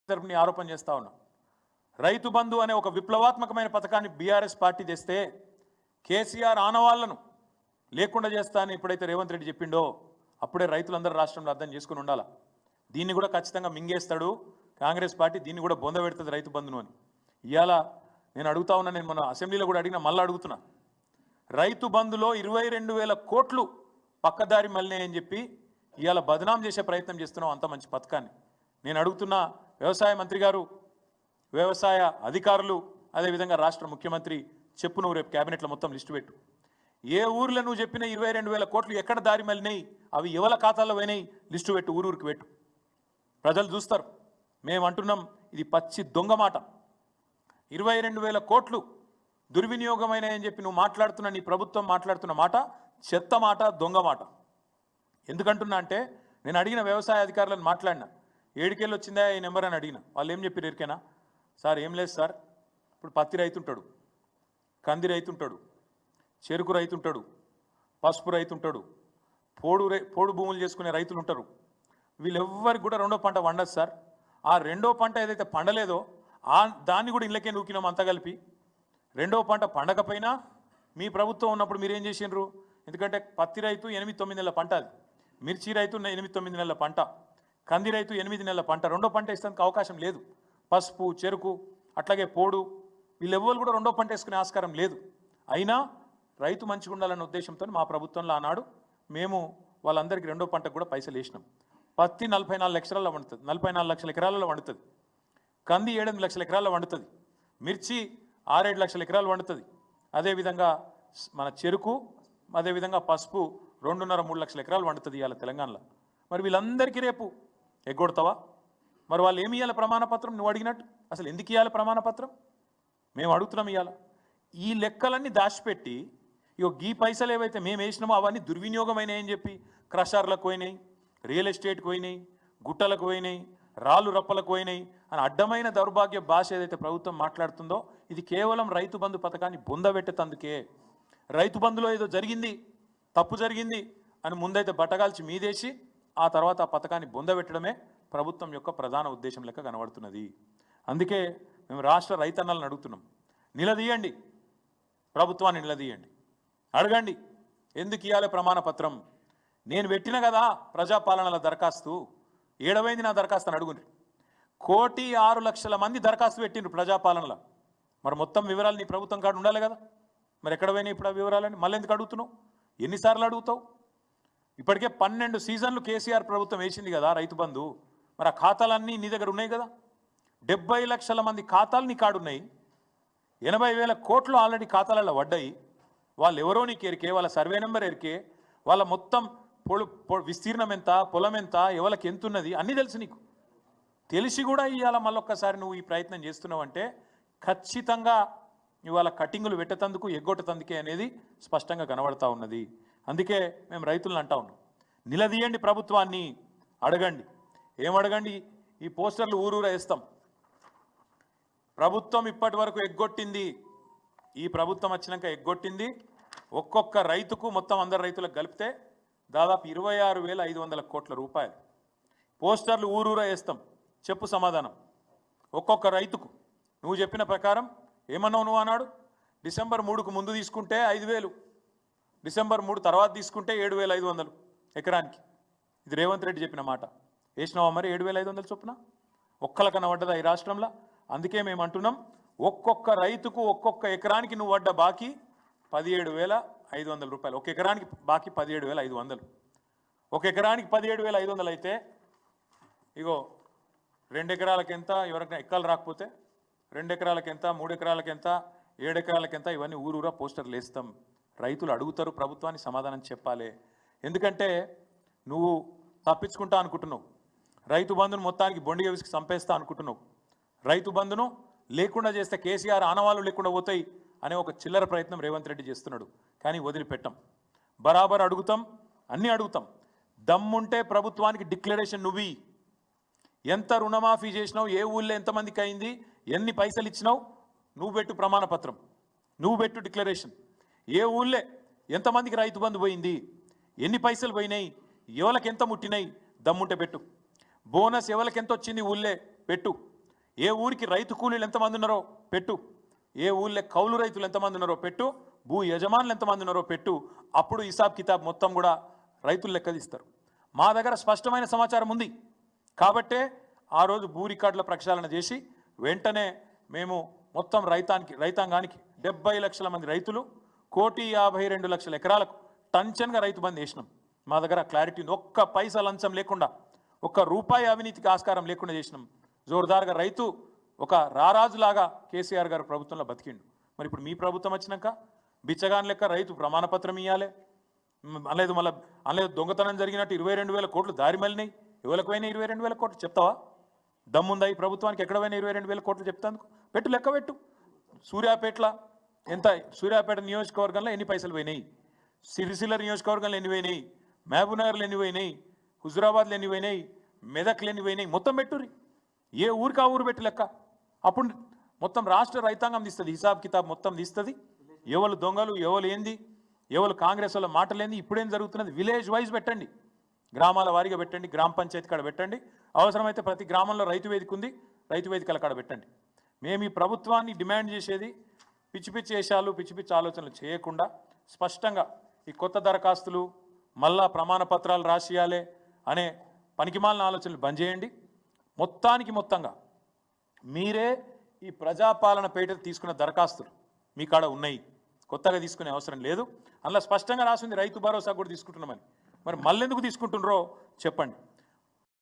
తరపుని ఆరోపణ చేస్తా ఉన్నా. రైతు బంధు అనే ఒక విప్లవాత్మకమైన పథకాన్ని బీఆర్ఎస్ పార్టీ తెస్తే కేసీఆర్ ఆనవాళ్లను లేకుండా చేస్తా అని ఎప్పుడైతే రేవంత్ రెడ్డి చెప్పిండో అప్పుడే రైతులందరూ రాష్ట్రంలో అర్థం చేసుకుని ఉండాలి. దీన్ని కూడా ఖచ్చితంగా మింగేస్తాడు కాంగ్రెస్ పార్టీ, దీన్ని కూడా బొంద పెడుతుంది రైతు బంధును అని. ఇవాళ నేను అడుగుతా ఉన్నా, నేను మన అసెంబ్లీలో కూడా అడిగినా, మళ్ళీ అడుగుతున్నా. రైతు బంధులో 22,000 కోట్లు పక్కదారి మళ్ళీ అని చెప్పి ఇవాళ బదనాం చేసే ప్రయత్నం చేస్తున్నాం అంత మంచి పథకాన్ని. నేను అడుగుతున్నా, వ్యవసాయ మంత్రి గారు, వ్యవసాయ అధికారులు, అదేవిధంగా రాష్ట్ర ముఖ్యమంత్రి, చెప్పు నువ్వు రేపు క్యాబినెట్లో మొత్తం లిస్టు పెట్టు. ఏ ఊర్లో నువ్వు చెప్పిన 22,000 కోట్లు ఎక్కడ దారి మళ్ళినాయి, అవి ఎవల ఖాతాల్లో పోయినాయి, లిస్టు పెట్టు, ఊరికి పెట్టు. ప్రజలు చూస్తారు. మేము అంటున్నాం, ఇది పచ్చి దొంగ మాట. 22,000 కోట్లు దుర్వినియోగమైనాయని చెప్పి నువ్వు మాట్లాడుతున్న, నీ ప్రభుత్వం మాట్లాడుతున్న మాట చెత్త మాట, దొంగ మాట. ఎందుకంటున్నా అంటే, నేను అడిగిన వ్యవసాయ అధికారులను మాట్లాడినా, 7 వచ్చిందా ఈ నెంబర్ అని అడిగిన. వాళ్ళు ఏం చెప్పారు ఎరికేనా? సార్ ఏం లేదు సార్, ఇప్పుడు పత్తి రైతుంటాడు, కంది రైతుంటాడు, చెరుకు రైతుంటాడు, పసుపు రైతుంటాడు, పోడు భూములు చేసుకునే రైతులు ఉంటారు. వీళ్ళెవ్వరికి కూడా రెండో పంట వండదు సార్. ఆ రెండో పంట ఏదైతే పండలేదో దాన్ని కూడా ఇళ్ళకే నూకినాం అంతా కలిపి. రెండో పంట పండకపోయినా మీ ప్రభుత్వం ఉన్నప్పుడు మీరేం చేసిండ్రు? ఎందుకంటే పత్తి రైతు 8-9 నెలల పంట, అది మిర్చి రైతు 8-9 నెలల పంట, కంది రైతు 8 నెలల పంట. రెండో పంట వేసేందుకు అవకాశం లేదు. పసుపు, చెరుకు, అట్లాగే పోడు, వీళ్ళెవ్వరు కూడా రెండో పంట వేసుకునే ఆస్కారం లేదు. అయినా రైతు మంచిగా ఉండాలన్న ఉద్దేశంతో మా ప్రభుత్వంలో ఆనాడు మేము వాళ్ళందరికీ రెండో పంటకు కూడా పైసలు వేసినాం. పత్తి 44 లక్షల వండుతుంది, 44 లక్షల ఎకరాలలో వండుతుంది. కంది 7-8 లక్షల ఎకరాల్లో వండుతుంది. మిర్చి 6-7 లక్షల ఎకరాలు వండుతుంది. అదేవిధంగా మన చెరుకు, అదేవిధంగా పసుపు 2.5-3 లక్షల ఎకరాలు వండుతుంది ఇవాళ తెలంగాణలో. మరి వీళ్ళందరికీ రేపు ఎగ్గొడతావా? మరి వాళ్ళు ఏమి ఇవ్వాలి ప్రమాణపత్రం? నువ్వు అడిగినట్టు అసలు ఎందుకు ఇవ్వాలి ప్రమాణపత్రం? మేము అడుగుతున్నాం. ఇవ్వాలి ఈ లెక్కలన్నీ దాచిపెట్టి, ఇగో ఈ పైసలు ఏవైతే మేము వేసినామో అవన్నీ దుర్వినియోగమైనాయని చెప్పి క్రషర్లకు పోయినాయి, రియల్ ఎస్టేట్కి పోయినాయి, గుట్టలకు పోయినాయి, రాళ్ళు రప్పలకు పోయినాయి అని అడ్డమైన దౌర్భాగ్య భాష ఏదైతే ప్రభుత్వం మాట్లాడుతుందో, ఇది కేవలం రైతు బంధు పథకాన్ని బొందబెట్టేందుకే. రైతు బంధులో ఏదో జరిగింది, తప్పు జరిగింది అని ముందైతే బట్టగాల్చి మీదేసి ఆ తర్వాత ఆ పథకాన్ని బొందబెట్టడమే ప్రభుత్వం యొక్క ప్రధాన ఉద్దేశం లెక్క కనబడుతున్నది. అందుకే మేము రాష్ట్ర రైతన్నలను అడుగుతున్నాం, నిలదీయండి, ప్రభుత్వాన్ని నిలదీయండి, అడగండి ఎందుకు ఇవ్వాలి ప్రమాణపత్రం. నేను పెట్టిన కదా ప్రజాపాలనల దరఖాస్తు, ఏడవైంది నా దరఖాస్తు అని అడుగుండ్రి. 1,06,00,000 మంది దరఖాస్తు పెట్టిండ్రు ప్రజాపాలనలో. మరి మొత్తం వివరాలు నీ ప్రభుత్వం కాడ ఉండాలి కదా. మరి ఎక్కడ పోయినాయి ఇప్పుడు ఆ వివరాలని? మళ్ళీ ఎందుకు అడుగుతున్నావు? ఎన్నిసార్లు అడుగుతావు? ఇప్పటికే 12 సీజన్లు కేసీఆర్ ప్రభుత్వం వేసింది కదా రైతు బంధు. మరి ఆ ఖాతాలన్నీ నీ దగ్గర ఉన్నాయి కదా. 70 లక్షల మంది ఖాతాలు నీ కాడున్నాయి. 80,000 కోట్లు ఆల్రెడీ ఖాతాలలో పడ్డాయి. వాళ్ళు ఎవరో నీకు ఎరికే, వాళ్ళ సర్వే నెంబర్ ఎరికే, వాళ్ళ మొత్తం విస్తీర్ణం ఎంత, పొలం ఎంత, ఎవరికి ఎంత ఉన్నది అన్నీ తెలుసు నీకు. తెలిసి కూడా ఇవాళ మళ్ళొక్కసారి నువ్వు ఈ ప్రయత్నం చేస్తున్నావంటే ఖచ్చితంగా ఇవాళ కటింగులు పెట్టేందుకు, ఎగ్గొట్టేందుకే అనేది స్పష్టంగా కనబడతా ఉన్నది. అందుకే మేము రైతులను అంటా ఉన్నాం, నిలదీయండి ప్రభుత్వాన్ని, అడగండి. ఏమడగండి? ఈ పోస్టర్లు ఊరూరా వేస్తాం. ప్రభుత్వం ఇప్పటి వరకు ఎగ్గొట్టింది, ఈ ప్రభుత్వం వచ్చినాక ఎగ్గొట్టింది ఒక్కొక్క రైతుకు, మొత్తం అందరు రైతులకు కలిపితే దాదాపు 26,500 కోట్ల రూపాయలు. పోస్టర్లు ఊరూరా వేస్తాం. చెప్పు సమాధానం ఒక్కొక్క రైతుకు. నువ్వు చెప్పిన ప్రకారం ఏమన్నావు? నువ్వు అన్నాడు డిసెంబర్ 3కు ముందు తీసుకుంటే 5,000, డిసెంబర్ 3 తర్వాత తీసుకుంటే 7,500 ఎకరానికి. ఇది రేవంత్ రెడ్డి చెప్పిన మాట. వేసినావా మరి 7,500 చొప్పున? ఒక్కలకన్నా పడ్డదా ఈ రాష్ట్రంలో? అందుకే మేము అంటున్నాం, ఒక్కొక్క రైతుకు ఒక్కొక్క ఎకరానికి నువ్వు పడ్డ బాకీ 17,500 రూపాయలు. ఒక ఎకరానికి బాకీ 17,500. ఒక ఎకరానికి 17,500 అయితే ఇగో 2 ఎకరాలకు ఎంత, ఎవరికైనా ఎక్కలు రాకపోతే 2 ఎకరాలకు ఎంత, 3 ఎకరాలకు ఎంత, 7 ఎకరాలకు ఎంత, ఇవన్నీ ఊరూరా పోస్టర్లు వేస్తాం. రైతులు అడుగుతారు, ప్రభుత్వాన్ని సమాధానం చెప్పాలి. ఎందుకంటే నువ్వు తప్పించుకుంటా అనుకుంటున్నావు, రైతు బంధును మొత్తానికి బొండిగా విసికి చంపేస్తా అనుకుంటున్నావు, రైతు బంధును లేకుండా చేస్తే కేసీఆర్ ఆనవాళ్ళు లేకుండా పోతాయి అనే ఒక చిల్లర ప్రయత్నం రేవంత్ రెడ్డి చేస్తున్నాడు. కానీ వదిలిపెట్టాం, బరాబర్ అడుగుతాం, అన్నీ అడుగుతాం. దమ్ముంటే ప్రభుత్వానికి డిక్లరేషన్ నువ్వు ఎంత రుణమాఫీ చేసినావు, ఏ ఊళ్ళో ఎంతమందికి అయింది, ఎన్ని పైసలు ఇచ్చినావు, నువ్వు పెట్టు ప్రమాణపత్రం, నువ్వు పెట్టు డిక్లరేషన్. ఏ ఊళ్ళో ఎంతమందికి రైతు బంధు పోయింది, ఎన్ని పైసలు పోయినాయి, ఎవరికి ఎంత ముట్టినాయి, దమ్ముంటే పెట్టు. బోనస్ ఎవరికి ఎంత వచ్చింది ఊళ్ళే పెట్టు. ఏ ఊరికి రైతు కూలీలు ఎంతమంది ఉన్నారో పెట్టు, ఏ ఊళ్ళో కౌలు రైతులు ఎంతమంది ఉన్నారో పెట్టు, భూ యజమానులు ఎంతమంది ఉన్నారో పెట్టు. అప్పుడు హిసాబ్ కితాబ్ మొత్తం కూడా రైతులు లెక్కదిస్తారు. మా దగ్గర స్పష్టమైన సమాచారం ఉంది కాబట్టే ఆ రోజు భూ రికార్డుల ప్రక్షాళన చేసి వెంటనే మేము మొత్తం రైతాంగానికి 70 లక్షల మంది రైతులు 1,52,00,000 ఎకరాలకు టంచన్గా రైతు బంద్ చేసినాం. మా దగ్గర క్లారిటీ ఉంది. ఒక్క పైసా లంచం లేకుండా, ఒక్క రూపాయి అవినీతికి ఆస్కారం లేకుండా చేసినాం. జోరుదారుగా రైతు ఒక రారాజులాగా కేసీఆర్ గారు ప్రభుత్వంలో బతికిండు. మరి ఇప్పుడు మీ ప్రభుత్వం వచ్చినాక బిచ్చగాన్ లెక్క రైతు ప్రమాణపత్రం ఇవ్వాలి అనలేదు దొంగతనం జరిగినట్టు 22,000 కోట్లు దారి మళ్ళినాయి. ఎవరికి పోయినా 22,000 కోట్లు చెప్తావా? దమ్ముందా ఈ ప్రభుత్వానికి? ఎక్కడ పోయినా 22,000 కోట్లు చెప్తాందుకు? పెట్టు, లెక్క పెట్టు. సూర్యాపేటలో ఎంత, సూర్యాపేట నియోజకవర్గంలో ఎన్ని పైసలు పోయినాయి, సిరిసిల్ల నియోజకవర్గంలో ఎన్ని పోయినాయి, మహబూబ్నగర్లో ఎన్ని పోయినాయి, హుజురాబాద్లో ఎన్ని పోయినాయి, మెదక్లు ఎన్ని పోయినాయి, మొత్తం పెట్టుర్రి. ఏ ఊరికి ఆ ఊరు పెట్టి లెక్క. అప్పుడు మొత్తం రాష్ట్ర రైతాంగం తీస్తుంది, హిసాబ్ కితాబ్ మొత్తం తీస్తుంది. ఎవరు దొంగలు, ఎవరు ఏంది, ఎవరు కాంగ్రెస్ వాళ్ళ మాటలేంది, ఇప్పుడేం జరుగుతున్నది విలేజ్ వైజ్ పెట్టండి, గ్రామాల వారీగా పెట్టండి, గ్రామ పంచాయతీ కాడ పెట్టండి. అవసరమైతే ప్రతి గ్రామంలో రైతు వేదిక ఉంది, రైతు వేదికల కాడ పెట్టండి. మేము ఈ ప్రభుత్వాన్ని డిమాండ్ చేసేది పిచ్చి పిచ్చి వేషాలు, పిచ్చి పిచ్చి ఆలోచనలు చేయకుండా స్పష్టంగా ఈ కొత్త దరఖాస్తులు మళ్ళా ప్రమాణ పత్రాలు రాసియాలే అనే పనికిమాలిన ఆలోచనలు బంద్ చేయండి. మొత్తంగా మీరే ఈ ప్రజాపాలన పేట తీసుకున్న దరఖాస్తులు మీ కాడ ఉన్నాయి, కొత్తగా తీసుకునే అవసరం లేదు. అందులో స్పష్టంగా రాసింది రైతు భరోసా కూడా తీసుకుంటున్నామని. మరి మళ్ళెందుకు తీసుకుంటున్నారో చెప్పండి.